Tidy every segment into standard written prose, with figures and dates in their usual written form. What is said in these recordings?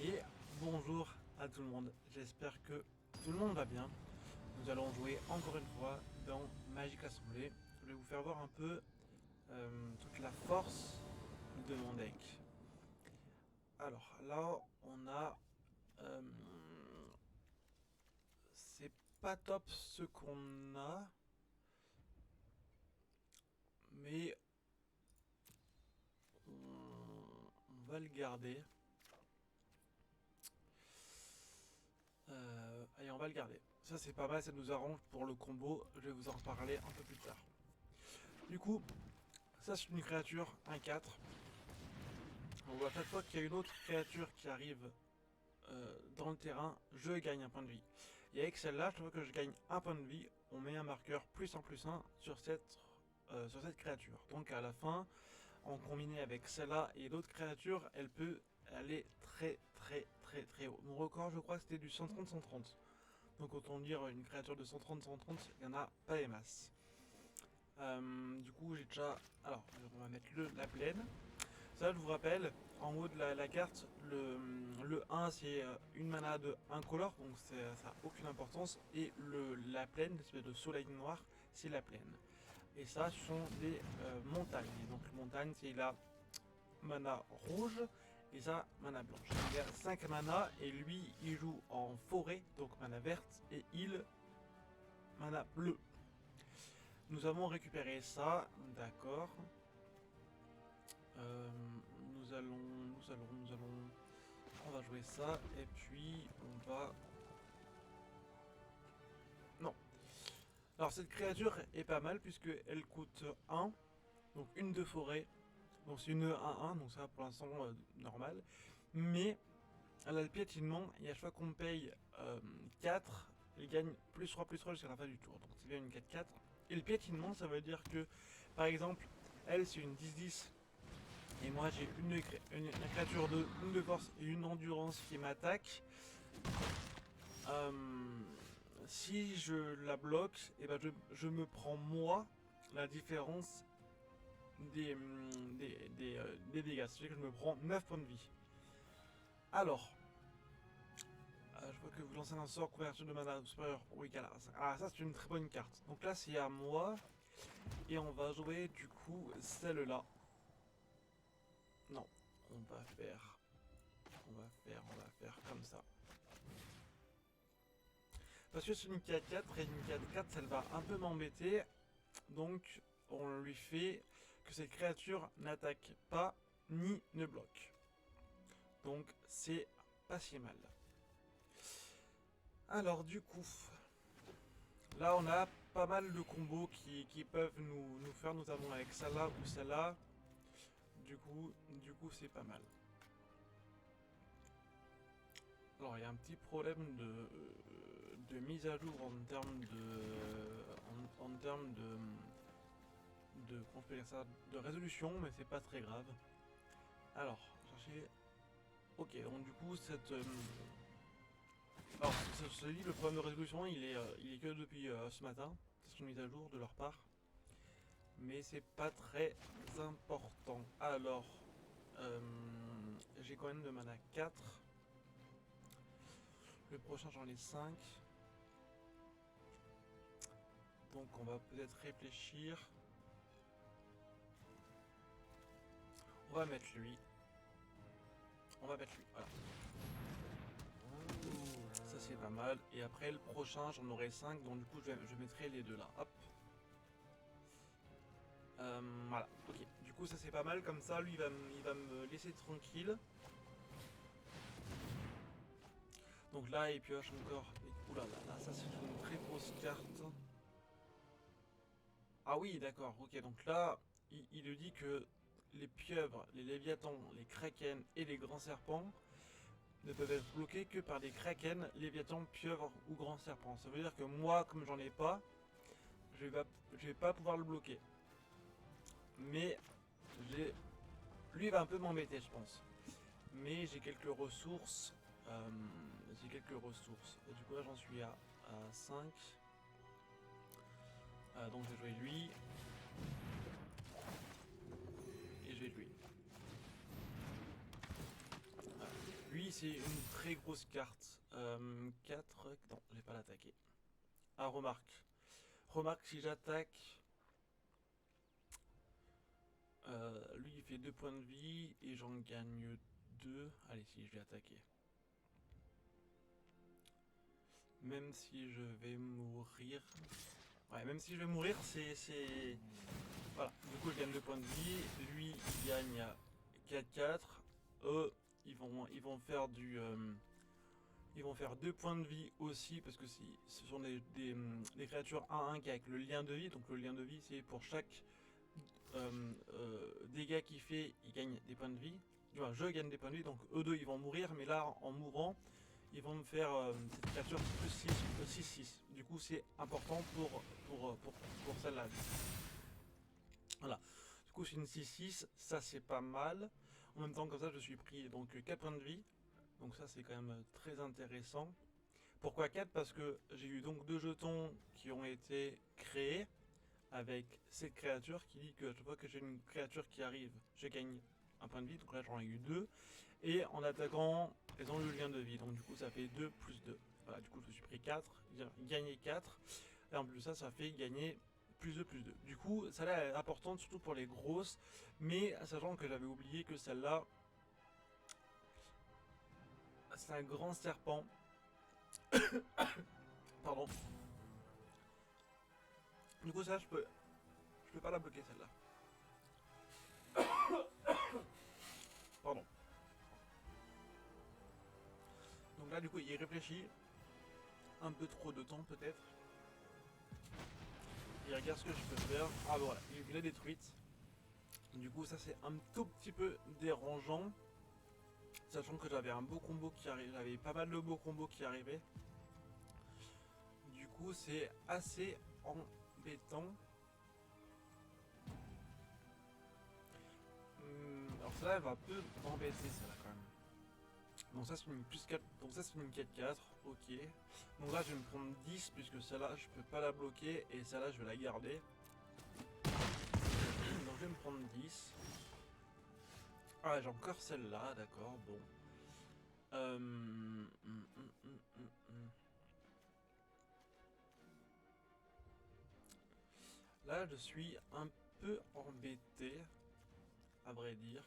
Et bonjour à tout le monde, j'espère que tout le monde va bien. Nous allons jouer encore une fois dans Magic Assemblée. Je vais vous faire voir un peu toute la force de mon deck. Alors là, on a... euh, c'est pas top ce qu'on a, mais on va le garder. Allez, on va le garder. Ça c'est pas mal, ça nous arrange pour le combo. Je vais vous en reparler un peu plus tard. Du coup, ça c'est une créature 1-4. Donc à chaque fois qu'il y a une autre créature qui arrive dans le terrain, je gagne un point de vie. Et avec celle-là, chaque fois que je gagne un point de vie, on met un marqueur +1/+1 sur cette créature. Donc à la fin, en combiné avec celle-là et d'autres créatures, elle peut aller très haut. Mon record, je crois, c'était du 130-130. Donc autant dire une créature de 130-130, il n'y en a pas des masses. Du coup, j'ai déjà... Alors, on va mettre la plaine. Ça, je vous rappelle, en haut de la carte, le 1 c'est une mana de 1 color, donc ça n'a aucune importance. Et la plaine, l'espèce de soleil noir, c'est la plaine. Et ça, ce sont des montagnes. Et donc, montagne, c'est la mana rouge, et ça, mana blanche. Il y a 5 mana, et lui, il joue en forêt, donc mana verte, et il, mana bleue. Nous avons récupéré ça, d'accord. Nous allons... On va jouer ça, et puis on va... Non. Alors cette créature est pas mal, puisque elle coûte 1, donc une de forêt. Donc c'est une 1-1, donc ça pour l'instant normal. Mais elle a le piétinement, et à chaque fois qu'on paye 4, elle gagne +3/+3 jusqu'à la fin du tour. Donc c'est bien une 4-4. Et le piétinement, ça veut dire que, par exemple, elle c'est une 10-10. Et moi j'ai une créature de 1 de force et une endurance qui m'attaque. Si je la bloque, et ben je me prends moi la différence des dégâts. C'est-à-dire que je me prends 9 points de vie. Alors, je vois que vous lancez un sort couverture de mana supérieure pour égal. Ah, ça c'est une très bonne carte. Donc là c'est à moi. Et on va jouer du coup celle-là. Non, on va faire comme ça. Parce que c'est une 4-4 et une 4-4, elle va un peu m'embêter. Donc on lui fait que cette créature n'attaque pas ni ne bloque. Donc c'est pas si mal. Alors du coup, là on a pas mal de combos qui peuvent nous faire, notamment avec celle-là ou celle-là. Du coup c'est pas mal. Alors il y a un petit problème de mise à jour en termes comment je peux dire ça, de résolution, mais c'est pas très grave. Alors, chercher. Ok, donc du coup alors je te dis, le problème de résolution il est que depuis ce matin. C'est une mise à jour de leur part. Mais c'est pas très important. Alors, j'ai quand même de mana 4. Le prochain j'en ai 5. Donc on va peut-être réfléchir. On va mettre lui. Voilà. Ça c'est pas mal. Et après le prochain j'en aurai 5. Donc du coup je mettrai les deux là. Hop. Voilà. Ok. Du coup ça c'est pas mal. Comme ça lui il va me laisser tranquille. Donc là il pioche encore. Et... Oula là, ça c'est une très grosse carte. Ah oui d'accord. Ok. Donc là il lui dit que les pieuvres, les léviathans, les kraken et les grands serpents ne peuvent être bloqués que par des kraken, léviathans, pieuvres ou grands serpents. Ça veut dire que moi, comme j'en ai pas, je vais pas pouvoir le bloquer. Mais lui il va un peu m'embêter, je pense. Mais j'ai quelques ressources. Et du coup là j'en suis à 5. Donc je vais jouer lui. Et je vais lui. Lui vie, c'est une très grosse carte. 4... Non, je vais pas l'attaquer. Ah, remarque. Remarque, si j'attaque... lui, il fait 2 points de vie et j'en gagne 2. Allez, si, je vais attaquer. Même si je vais mourir... Ouais, même si je vais mourir, c'est... Voilà, du coup, je gagne 2 points de vie. Lui, il gagne 4-4. Eux, ils vont faire du... ils vont faire 2 points de vie aussi, parce que si, ce sont des créatures 1-1 qui avec le lien de vie. Donc le lien de vie, c'est pour chaque dégâts qu'il fait, il gagne des points de vie. Enfin, je gagne des points de vie, donc eux deux, ils vont mourir. Mais là, en mourant, ils vont me faire cette créature plus 6-6. Du coup, c'est important pour celle-là. Voilà. Du coup, c'est une 6-6. Ça, c'est pas mal. En même temps, comme ça, je suis pris donc 4 points de vie. Donc ça, c'est quand même très intéressant. Pourquoi 4? Parce que j'ai eu donc 2 jetons qui ont été créés avec cette créature qui dit que chaque fois que j'ai une créature qui arrive, je gagne un point de vie. Donc là, j'en ai eu 2. Et en attaquant, elles ont eu le lien de vie. Donc du coup, ça fait 2 plus 2. Voilà, du coup, je me suis pris 4. Gagner 4. Et en plus de ça, ça fait gagner plus 2 plus 2. Du coup, celle-là est importante, surtout pour les grosses. Mais sachant que j'avais oublié que celle-là, c'est un grand serpent. Pardon. Du coup, ça, je peux pas la bloquer, celle-là. Pardon. Donc là, du coup, il réfléchit un peu trop de temps, peut-être. Il regarde ce que je peux faire. Ah, voilà, il l'a détruite. Du coup, ça, c'est un tout petit peu dérangeant. Sachant que j'avais un beau combo qui arrive. J'avais pas mal de beaux combos qui arrivaient. Du coup, c'est assez embêtant. Alors, celle-là, elle va peu m'embêter, celle-là, quand même. Donc ça c'est une plus 4, donc ça c'est une 4-4, ok. Donc là je vais me prendre 10 puisque celle-là je peux pas la bloquer et celle-là je vais la garder. Donc je vais me prendre 10. Ah j'ai encore celle-là, d'accord, bon. Là je suis un peu embêté, à vrai dire.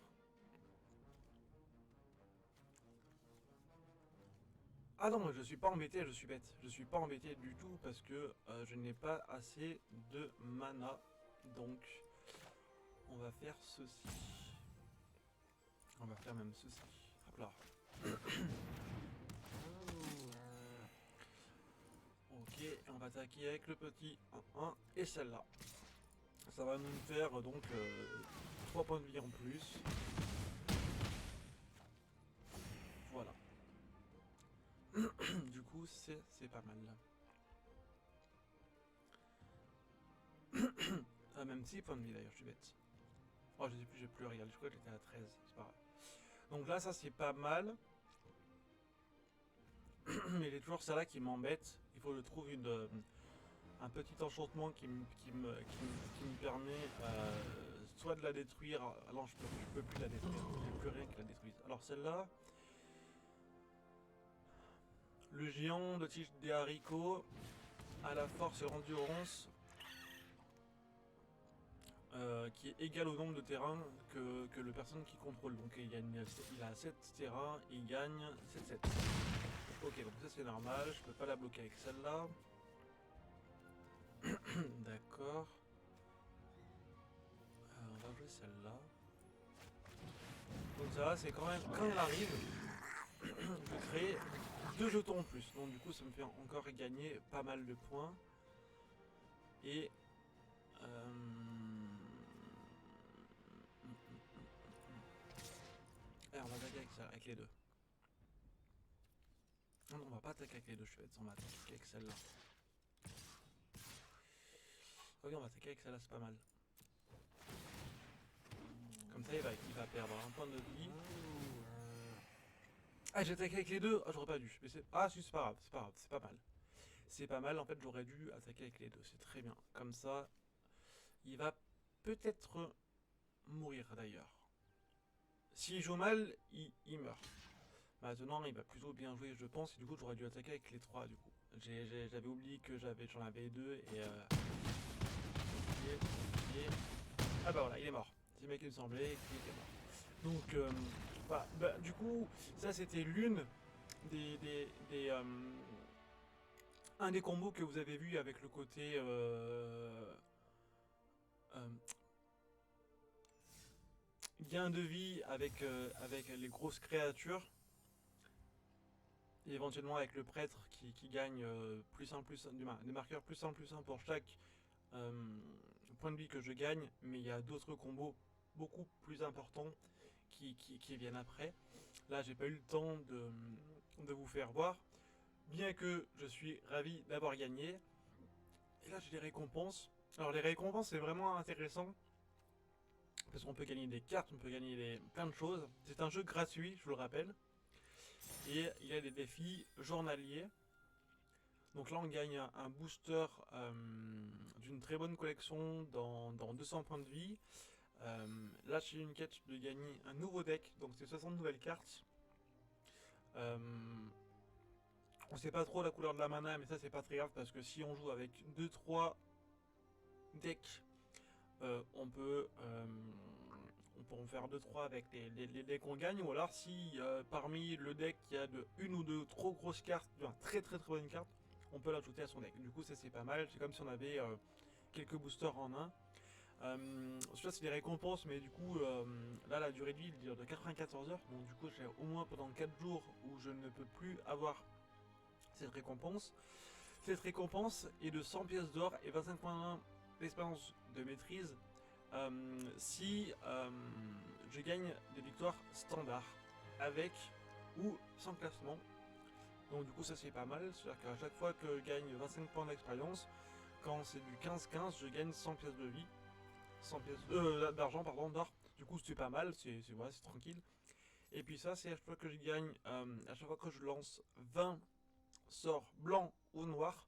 Ah non, je suis pas embêté, je suis bête. Je suis pas embêté du tout parce que je n'ai pas assez de mana. Donc, on va faire ceci. On va faire même ceci. Hop là. Ok, on va attaquer avec le petit 1-1 et celle-là. Ça va nous faire donc 3 points de vie en plus. Voilà. Du coup, c'est pas mal. Ah, même 6 points de vie d'ailleurs, je suis bête. Oh, je sais plus, j'ai plus regardé, je crois que j'étais à 13, c'est pas grave. Donc là, ça c'est pas mal. Mais il est toujours celle-là qui m'embête. Il faut que je trouve un petit enchantement qui me permet soit de la détruire. Alors je peux plus la détruire, j'ai plus rien qui la détruise. Alors celle-là, le géant de tige des haricots a la force et l'endurance qui est égal au nombre de terrains que le personne qui contrôle. Donc il a 7 terrains, il gagne 7-7. Ok, donc ça c'est normal, je peux pas la bloquer avec celle-là. D'accord. On va jouer celle-là. Donc ça c'est quand même, quand elle arrive, je crée 2 jetons en plus. Donc du coup ça me fait encore gagner pas mal de points. Et on va attaquer avec ça, avec les deux. Non, on va pas attaquer avec les deux, je suis bête, on va attaquer avec celle-là. Ok, on va attaquer avec celle-là, c'est pas mal. Comme ça, il va perdre un point de vie. Ah, j'ai attaqué avec les deux. Ah, j'aurais pas dû. Mais ah, si, c'est pas grave, c'est pas grave, c'est pas mal. C'est pas mal, en fait, j'aurais dû attaquer avec les deux, c'est très bien. Comme ça, il va peut-être mourir d'ailleurs. S'il joue mal, il meurt. Maintenant, il va plutôt bien jouer, je pense, et du coup, j'aurais dû attaquer avec les 3 du coup. J'avais oublié que j'en avais 2 et ah bah voilà, il est mort. C'est le mec qui me semblait qu'il était mort. Donc, voilà. Bah, du coup, ça c'était l'une des un des combos que vous avez vu avec le côté euh, gain de vie avec les grosses créatures. Et éventuellement avec le prêtre qui gagne des marqueurs plus 1 pour chaque euh, point de vie que je gagne, mais il y a d'autres combos beaucoup plus importants qui viennent après. Là, j'ai pas eu le temps de vous faire voir, bien que je suis ravi d'avoir gagné. Et là, j'ai des récompenses. Alors, les récompenses, c'est vraiment intéressant parce qu'on peut gagner des cartes, on peut gagner plein de choses. C'est un jeu gratuit, je vous le rappelle. Et il y a des défis journaliers. Donc là, on gagne un booster d'une très bonne collection dans 200 points de vie. Là, j'ai une quête de gagner un nouveau deck, donc c'est 60 nouvelles cartes. Euh, on sait pas trop la couleur de la mana, mais ça, c'est pas très grave parce que si on joue avec 2-3 decks, on peut en faire 2-3 avec les decks qu'on gagne. Ou alors, si parmi le deck, il y a une ou deux trop grosses cartes, très très très bonnes cartes, on peut l'ajouter à son deck. Du coup, ça c'est pas mal. C'est comme si on avait quelques boosters en un. Ça c'est des récompenses, mais du coup, là la durée de vie dure de 94 heures. Donc, du coup, j'ai au moins pendant 4 jours où je ne peux plus avoir cette récompense. Cette récompense est de 100 pièces d'or et 25 points d'expérience de maîtrise si je gagne des victoires standards avec ou sans classement. Donc du coup ça c'est pas mal, c'est-à-dire qu'à chaque fois que je gagne 25 points d'expérience, quand c'est du 15-15, je gagne 100 pièces de vie, 100 pièces d'argent, pardon, d'or. Du coup c'est pas mal, voilà, c'est tranquille. Et puis ça c'est à chaque fois que je gagne, à chaque fois que je lance 20 sorts blancs ou noirs,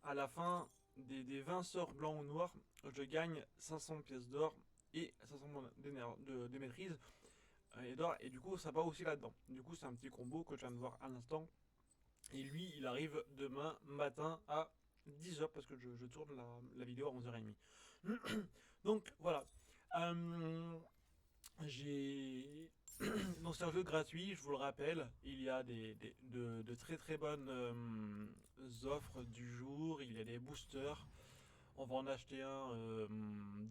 à la fin des 20 sorts blancs ou noirs, je gagne 500 pièces d'or et 500 points de maîtrise et d'or. Et du coup, ça va aussi là-dedans. Du coup, c'est un petit combo que je viens de voir à l'instant. Et lui, il arrive demain matin à 10h parce que je tourne la vidéo à 11h30. Donc voilà. J'ai donc c'est un jeu gratuit, je vous le rappelle. Il y a de très très bonnes offres du jour. Il y a des boosters. On va en acheter un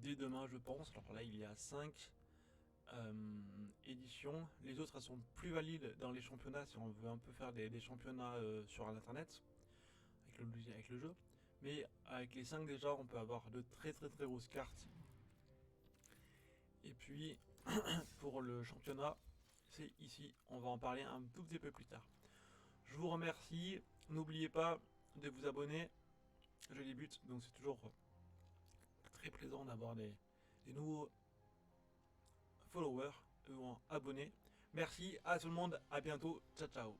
dès demain, je pense. Alors là, il y a 5 éditions. Les autres, elles sont plus valides dans les championnats si on veut un peu faire des championnats sur l'internet avec le jeu. Mais avec les 5 déjà, on peut avoir de très très très grosses cartes. Et puis pour le championnat, c'est ici. On va en parler un tout petit peu plus tard. Je vous remercie. N'oubliez pas de vous abonner. Je débute, donc c'est toujours très plaisant d'avoir des nouveaux followers ou abonnés. Merci à tout le monde. À bientôt. Ciao, ciao.